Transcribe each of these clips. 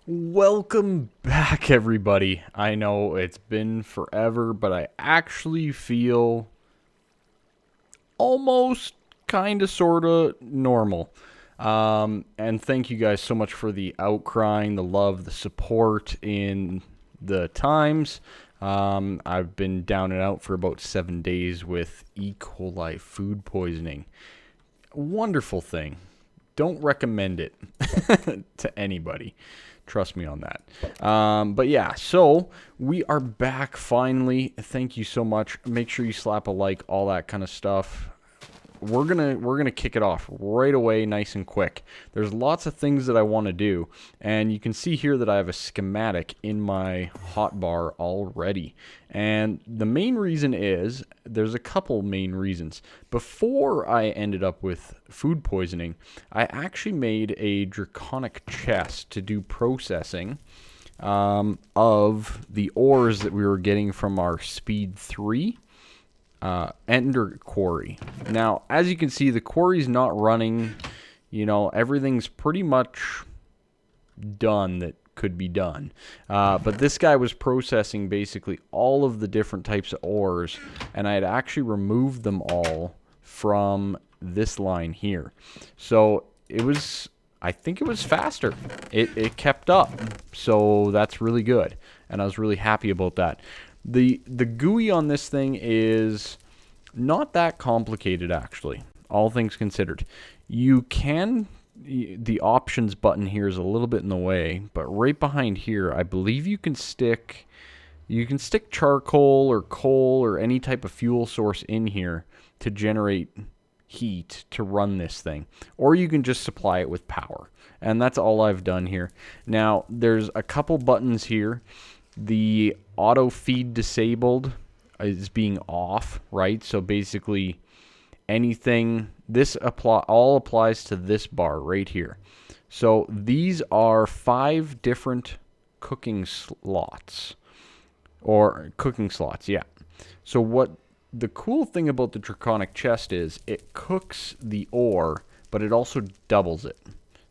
Welcome back, everybody. I know it's been forever, but I actually feel almost kind of sort of normal. And thank you guys so much for the outcrying, the love, the support in the times. I've been down and out for about 7 days with E. coli food poisoning. Wonderful thing. Don't recommend it to anybody. Trust me on that. But yeah, so we are back finally. Thank you so much. Make sure you slap a like, all that kind of stuff. We're gonna kick it off right away, nice and quick. There's lots of things that I want to do, and you can see here that I have a schematic in my hotbar already. And the main reason is there's a couple main reasons. Before I ended up with food poisoning, I actually made a Draconic chest to do processing of the ores that we were getting from our Speed 3 Ender quarry. Now, as you can see, the quarry's not running. You know, everything's pretty much done that could be done. But this guy was processing basically all of the different types of ores, and I had actually removed them all from this line here. So it was, I think it was faster. It kept up. So that's really good. And I was really happy about that. The GUI on this thing is not that complicated, actually, all things considered. You can, the options button here is a little bit in the way, but right behind here, I believe you can stick charcoal or coal or any type of fuel source in here to generate heat to run this thing, or you can just supply it with power. And that's all I've done here. Now, there's a couple buttons here. The auto feed disabled is being off, right? So basically anything, this all applies to this bar right here. So these are 5 different cooking slots, yeah. So what the cool thing about the Draconic chest is it cooks the ore, but it also doubles it.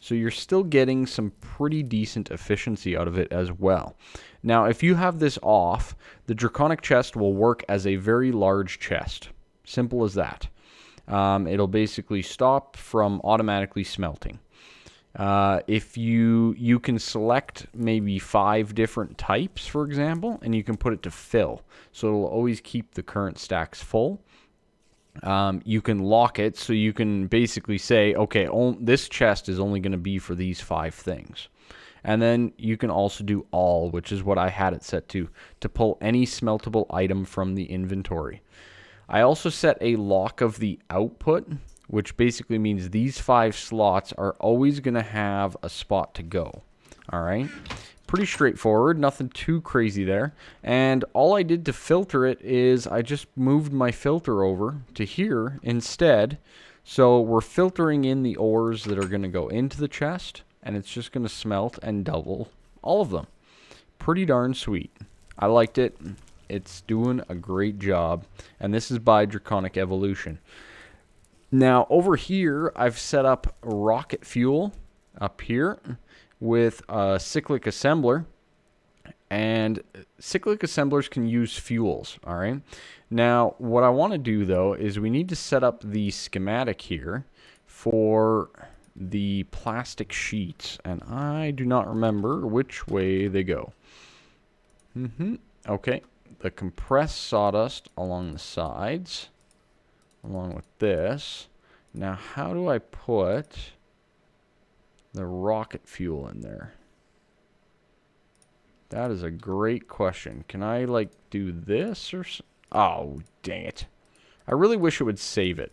So you're still getting some pretty decent efficiency out of it as well. Now, if you have this off, the Draconic chest will work as a very large chest. Simple as that. It'll basically stop from automatically smelting. If you can select maybe 5 different types, for example, and you can put it to fill. So it'll always keep the current stacks full. You can lock it, so you can basically say, okay, this chest is only going to be for these 5 things. And then you can also do all, which is what I had it set to pull any smeltable item from the inventory. I also set a lock of the output, which basically means these 5 slots are always going to have a spot to go. All right? Pretty straightforward, nothing too crazy there. And all I did to filter it is I just moved my filter over to here instead. So we're filtering in the ores that are going to go into the chest, and it's just going to smelt and double all of them. Pretty darn sweet. I liked it. It's doing a great job. And this is by Draconic Evolution. Now, over here, I've set up rocket fuel up here with a cyclic assembler, and cyclic assemblers can use fuels. All right. Now, what I want to do though is we need to set up the schematic here for the plastic sheets, and I do not remember which way they go. Okay, the compressed sawdust along the sides, along with this. Now, how do I put the rocket fuel in there? That is a great question. Can I, like, do this or... Oh, dang it. I really wish it would save it.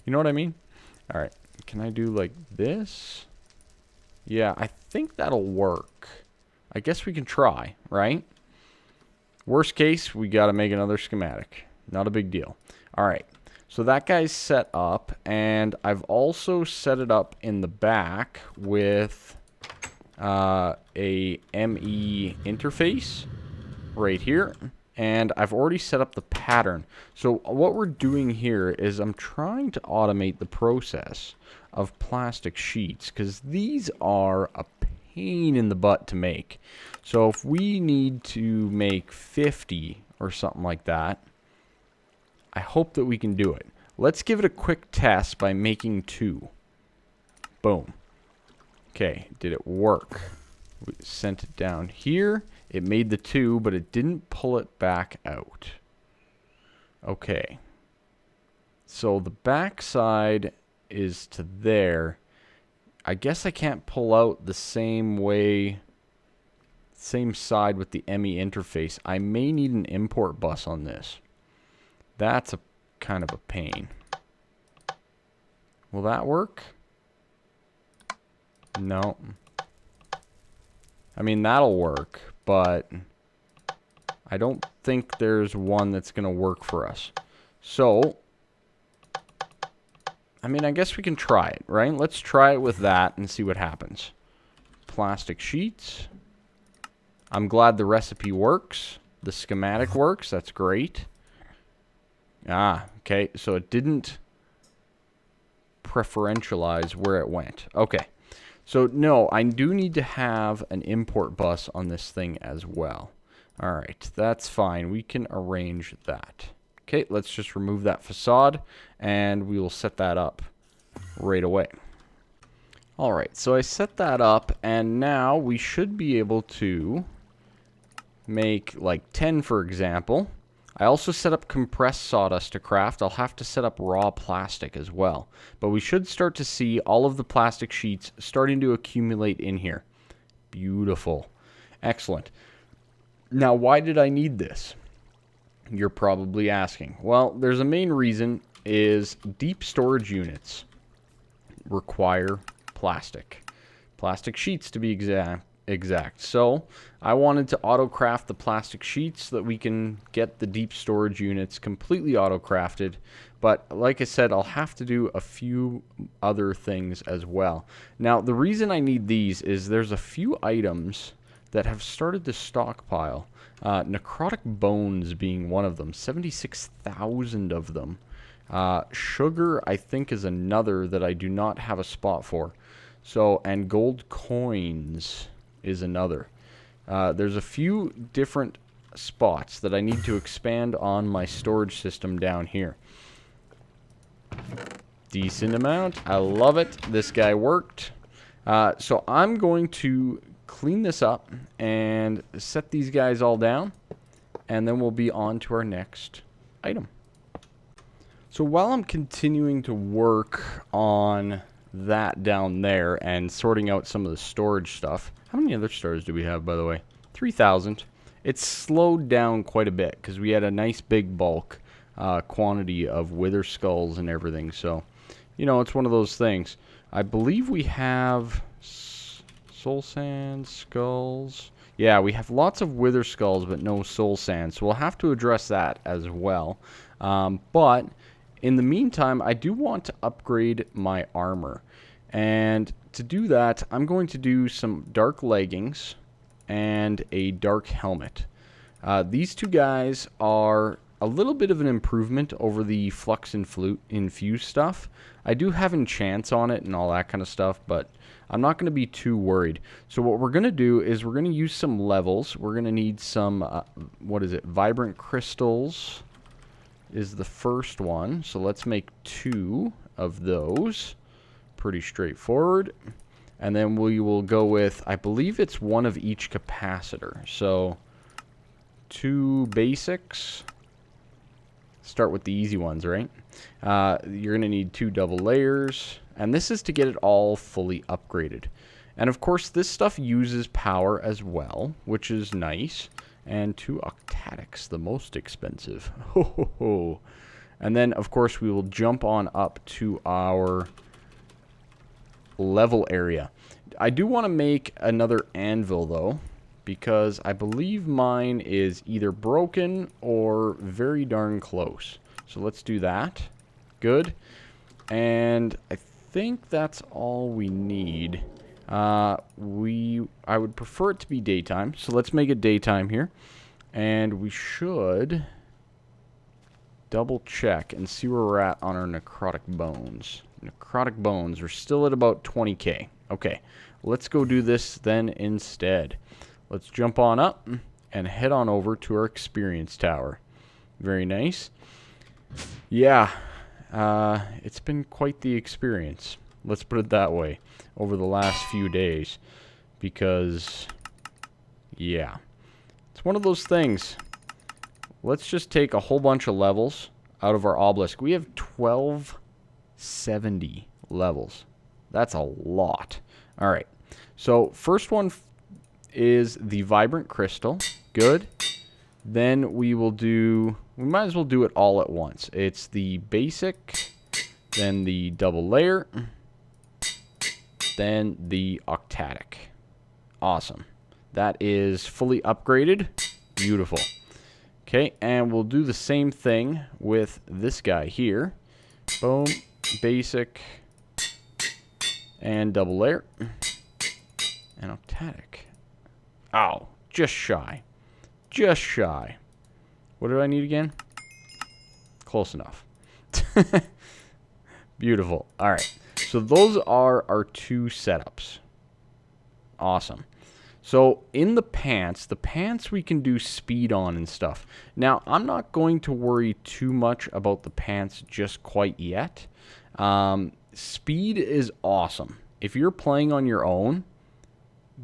You know what I mean? All right. Can I do, like, this? Yeah, I think that'll work. I guess we can try, right? Worst case, we got to make another schematic. Not a big deal. All right. So that guy's set up, and I've also set it up in the back with a ME interface right here, and I've already set up the pattern. So what we're doing here is I'm trying to automate the process of plastic sheets, because these are a pain in the butt to make. So if we need to make 50 or something like that, I hope that we can do it. Let's give it a quick test by making 2. Boom. Okay, did it work? We sent it down here. It made the 2, but it didn't pull it back out. Okay. So the back side is to there. I guess I can't pull out the same way, same side with the ME interface. I may need an import bus on this. That's a kind of a pain. Will that work? No. I mean, that'll work, but I don't think there's one that's going to work for us. So, I mean, I guess we can try it, right? Let's try it with that and see what happens. Plastic sheets. I'm glad the recipe works. The schematic works. That's great. Ah, okay. So it didn't preferentialize where it went. Okay. So, no, I do need to have an import bus on this thing as well. All right. That's fine. We can arrange that. Okay, let's just remove that facade, and we will set that up right away. All right, so I set that up, and now we should be able to make like 10, for example. I also set up compressed sawdust to craft. I'll have to set up raw plastic as well. But we should start to see all of the plastic sheets starting to accumulate in here. Beautiful. Excellent. Now, why did I need this? You're probably asking. Well, there's a main reason is deep storage units require plastic. Plastic sheets to be exact. So I wanted to auto-craft the plastic sheets so that we can get the deep storage units completely auto-crafted. But like I said, I'll have to do a few other things as well. Now, the reason I need these is there's a few items that have started to stockpile. Necrotic bones being one of them. 76,000 of them. Sugar, I think, is another that I do not have a spot for. So, and gold coins is another. There's a few different spots that I need to expand on my storage system down here. Decent amount. I love it. This guy worked. So I'm going to clean this up and set these guys all down, and then we'll be on to our next item. So while I'm continuing to work on that down there and sorting out some of the storage stuff, how many other stores do we have, by the way? 3,000. It's slowed down quite a bit because we had a nice big bulk quantity of wither skulls and everything. So, you know, it's one of those things. I believe we have soul sand, skulls. Yeah, we have lots of wither skulls, but no soul sand. So we'll have to address that as well. But in the meantime, I do want to upgrade my armor. And to do that, I'm going to do some dark leggings and a dark helmet. These two guys are a little bit of an improvement over the flux and flute infused stuff. I do have enchants on it and all that kind of stuff, but I'm not going to be too worried. So what we're going to do is we're going to use some levels. We're going to need some, what is it? Vibrant crystals is the first one. So let's make 2 of those. Pretty straightforward. And then we will go with, I believe it's 1 of each capacitor. So 2 basics. Start with the easy ones, right? You're going to need 2 double layers. And this is to get it all fully upgraded. And of course, this stuff uses power as well, which is nice. And 2 octatics, the most expensive. Ho, ho, ho. And then, of course, we will jump on up to our level area. I do want to make another anvil, though, because I believe mine is either broken or very darn close. So let's do that. Good. And I think that's all we need. I would prefer it to be daytime, so let's make it daytime here. And we should double check and see where we're at on our necrotic bones. Necrotic bones are still at about 20k. Okay, let's go do this then instead. Let's jump on up and head on over to our experience tower. Very nice. Yeah, it's been quite the experience. Let's put it that way over the last few days. Because, yeah, it's one of those things. Let's just take a whole bunch of levels out of our obelisk. We have 1270 levels. That's a lot. All right. So first one is the vibrant crystal. Good. Then we might as well do it all at once. It's the basic, then the double layer, then the octatic. Awesome. That is fully upgraded. Beautiful. Okay, and we'll do the same thing with this guy here. Boom, basic, and double layer, and octatic. Ow, just shy. Just shy. What did I need again? Close enough. Beautiful. All right, so those are our two setups. Awesome. So in the pants we can do speed on and stuff. Now, I'm not going to worry too much about the pants just quite yet. Speed is awesome. If you're playing on your own,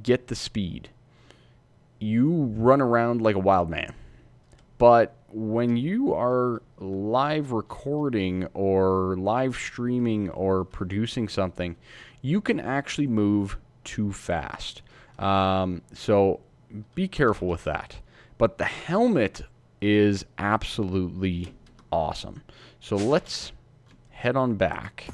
get the speed. You run around like a wild man. But when you are live recording or live streaming or producing something, you can actually move too fast. So be careful with that. But the helmet is absolutely awesome. So let's head on back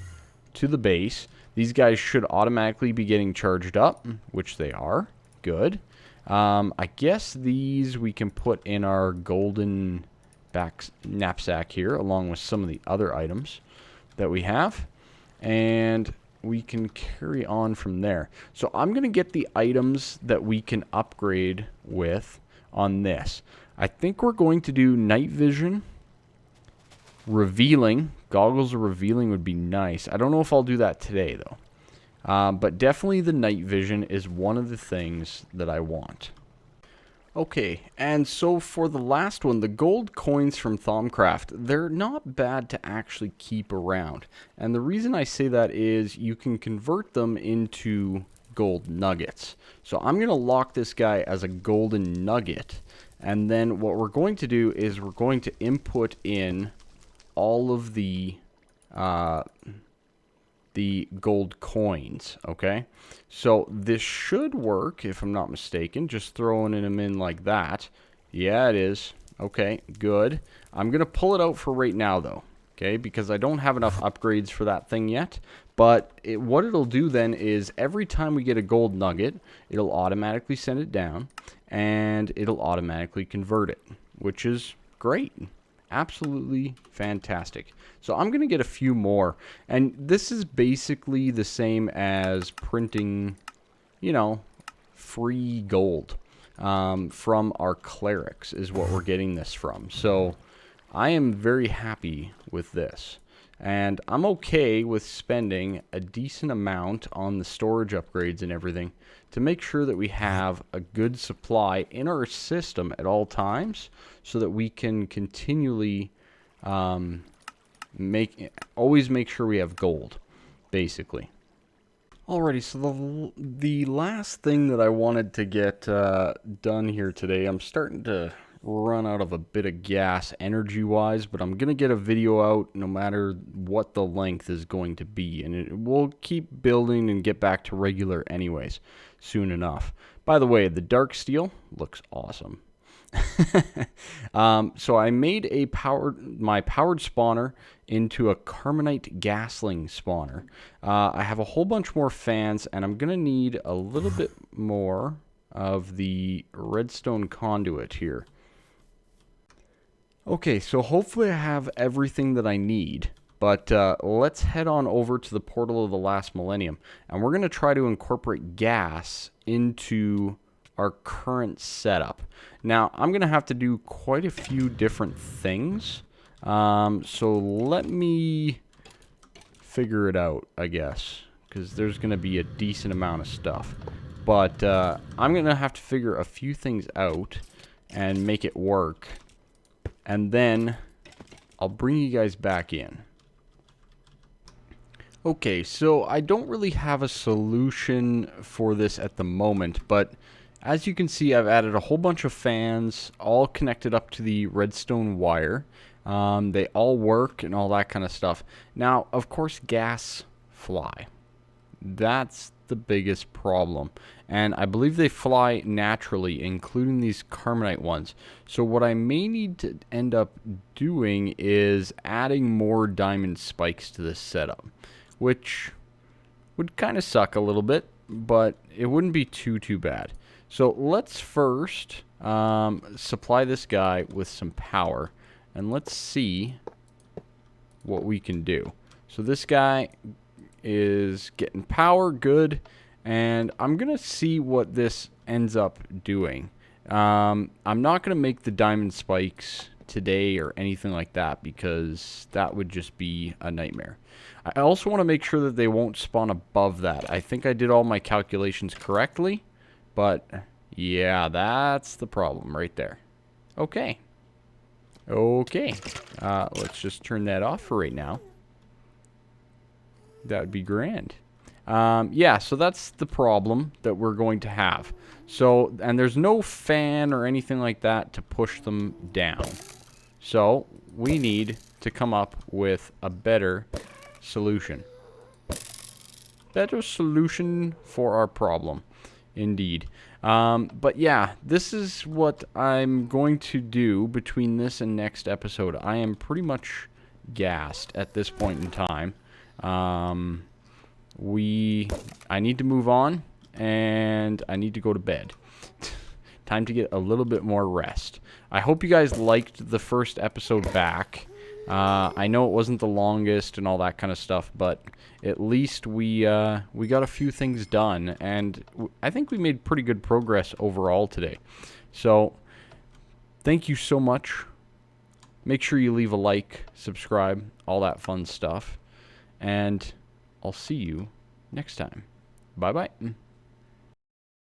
to the base. These guys should automatically be getting charged up, which they are. Good. I guess these we can put in our golden knapsack here, along with some of the other items that we have. And we can carry on from there. So I'm going to get the items that we can upgrade with on this. I think we're going to do night vision, revealing. Goggles of revealing would be nice. I don't know if I'll do that today, though. But definitely the night vision is one of the things that I want. Okay, and so for the last one, the gold coins from Thaumcraft, they're not bad to actually keep around. And the reason I say that is you can convert them into gold nuggets. So I'm going to lock this guy as a golden nugget. And then what we're going to do is we're going to input in all of the gold coins, okay? So this should work, if I'm not mistaken, just throwing them in like that. Yeah, it is. Okay, good. I'm going to pull it out for right now, though, okay? Because I don't have enough upgrades for that thing yet. But what it'll do then is every time we get a gold nugget, it'll automatically send it down, and it'll automatically convert it, which is great. Absolutely fantastic. So I'm going to get a few more. And this is basically the same as printing, you know, free gold from our clerics is what we're getting this from. So I am very happy with this. And I'm okay with spending a decent amount on the storage upgrades and everything to make sure that we have a good supply in our system at all times so that we can continually always make sure we have gold, basically. Alrighty, so the last thing that I wanted to get done here today, I'm starting to run out of a bit of gas energy-wise, but I'm going to get a video out no matter what the length is going to be, and we'll keep building and get back to regular anyways soon enough. By the way, the dark steel looks awesome. So I made my powered spawner into a carbonite gasling spawner. I have a whole bunch more fans, and I'm going to need a little bit more of the redstone conduit here. Okay, so hopefully I have everything that I need, but let's head on over to the portal of the last millennium, and we're going to try to incorporate gas into our current setup. Now, I'm going to have to do quite a few different things, so let me figure it out, I guess, because there's going to be a decent amount of stuff. But I'm going to have to figure a few things out and make it work. And then I'll bring you guys back in. Okay, so I don't really have a solution for this at the moment, but as you can see, I've added a whole bunch of fans, all connected up to the redstone wire. They all work and all that kind of stuff. Now, of course, gas fly. That's the biggest problem. And I believe they fly naturally, including these carbonite ones. So what I may need to end up doing is adding more diamond spikes to this setup, which would kind of suck a little bit, but it wouldn't be too bad. So let's first supply this guy with some power, and let's see what we can do. So this guy is getting power, good, and I'm gonna see what this ends up doing. I'm not gonna make the diamond spikes today or anything like that, because that would just be a nightmare. I also want to make sure that they won't spawn above that. I think I did all my calculations correctly, but yeah, that's the problem right there. Okay, let's just turn that off for right now. That would be grand. Yeah, so that's the problem that we're going to have. So, and there's no fan or anything like that to push them down. So, we need to come up with a better solution. Better solution for our problem. Indeed. But yeah, this is what I'm going to do between this and next episode. I am pretty much gassed at this point in time. I need to move on, and I need to go to bed. Time to get a little bit more rest. I hope you guys liked the first episode back. I know it wasn't the longest and all that kind of stuff, but at least we got a few things done, and I think we made pretty good progress overall today. So, thank you so much. Make sure you leave a like, subscribe, all that fun stuff, and I'll see you next time. Bye-bye.